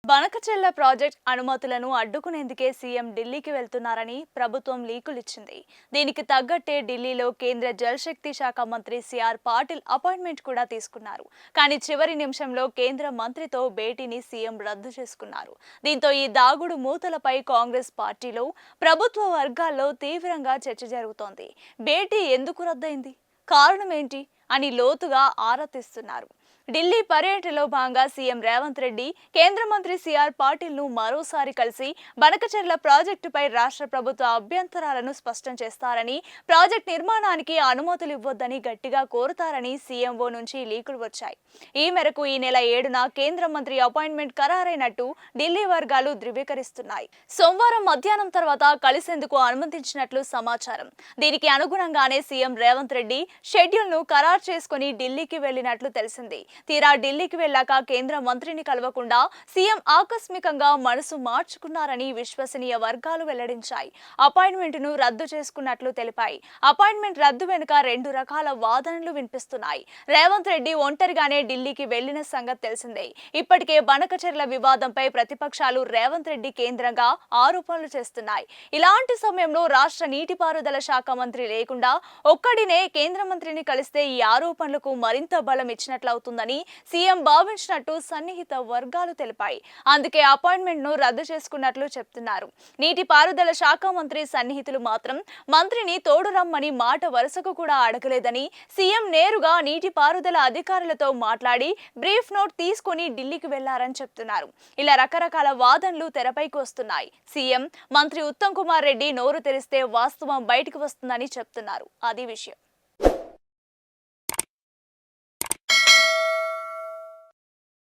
Banakacherla project అనుమతులను అడ్డుకునేందుకే CM ఢిల్లీకి వెళ్తున్నారని ప్రభుత్వం లీకులిచ్చింది. దీనికి తగ్గట్టే ఢిల్లీలో కేంద్ర జలశక్తి శాఖ మంత్రి సిఆర్ పాటిల్ అపాయింట్మెంట్ కూడా తీసుకున్నారు. కానీ చివరి నిమిషంలో కేంద్ర మంత్రితో భేటీని సీఎం రద్దు చేసుకున్నారు. దీంతో ఈ దాగుడు మూతలపై కాంగ్రెస్ పార్టీలో, ప్రభుత్వ వర్గాల్లో తీవ్రంగా చర్చ జరుగుతోంది. భేటీ ఎందుకు రద్దయింది, కారణం ఏంటి అని లోతుగా ఆరా తీస్తున్నారు. ఢిల్లీ పర్యటనలో భాగంగా సీఎం రేవంత్ రెడ్డి కేంద్ర మంత్రి సిఆర్ పాటిల్ ను మరోసారి కలిసి బనకచెర్ల ప్రాజెక్టుపై రాష్ట్ర ప్రభుత్వ అభ్యంతరాలను స్పష్టం చేస్తారని, ప్రాజెక్టు నిర్మాణానికి అనుమతులు ఇవ్వొద్దని గట్టిగా కోరుతారని సీఎంఓ నుంచి లీకులు వచ్చాయి. ఈ మేరకు ఈ నెల 7న కేంద్ర మంత్రి అపాయింట్మెంట్ ఖరారైనట్టు ఢిల్లీ వర్గాలు ధృవీకరిస్తున్నాయి. సోమవారం మధ్యాహ్నం తర్వాత కలిసేందుకు అనుమతించినట్లు సమాచారం. దీనికి అనుగుణంగానే సీఎం రేవంత్ రెడ్డి షెడ్యూల్ ను ఖరారు చేసుకుని ఢిల్లీకి వెళ్లినట్లు తెలిసింది. తీరా ఢిల్లీకి వెళ్లాక కేంద్ర మంత్రిని కలవకుండా సీఎం ఆకస్మికంగా మనసు మార్చుకున్నారని విశ్వసనీయ వర్గాలు వెల్లడించాయి. అపాయింట్మెంట్ ను రద్దు చేసుకున్నట్లు తెలిపాయి. అపాయింట్మెంట్ రద్దు వెనుక 2 రకాల వాదనలు వినిపిస్తున్నాయి. రేవంత్ రెడ్డి ఒంటరిగానే ఢిల్లీకి వెళ్లిన సంగతి తెలిసిందే. ఇప్పటికే బనకచెర్ల వివాదంపై ప్రతిపక్షాలు రేవంత్ రెడ్డి కేంద్రంగా ఆరోపణలు చేస్తున్నాయి. ఇలాంటి సమయంలో రాష్ట్ర నీటిపారుదల శాఖ మంత్రి లేకుండా ఒక్కడినే కేంద్ర మంత్రిని కలిస్తే ఈ ఆరోపణలకు మరింత బలం ఇచ్చినట్లవుతుందని సీఎం భావించినట్టు సన్నిహిత వర్గాలు తెలిపాయి. అందుకే అపాయింట్మెంట్ ను రద్దు చేసుకున్నట్లు చెప్తున్నారు. నీటిపారుదల శాఖ మంత్రి సన్నిహితులు మాత్రం మంత్రిని తోడు రమ్మని మాట వరుసకు కూడా అడగలేదని, సీఎం నేరుగా నీటిపారుదల అధికారులతో మాట్లాడి బ్రీఫ్ నోట్ తీసుకుని ఢిల్లీకి వెళ్లారని చెప్తున్నారు. ఇలా రకరకాల వాదనలు తెరపైకి వస్తున్నాయి. సీఎం, మంత్రి ఉత్తమ్ కుమార్ రెడ్డి నోరు తెరిస్తే వాస్తవం బయటకు వస్తుందని చెప్తున్నారు. అది విషయం.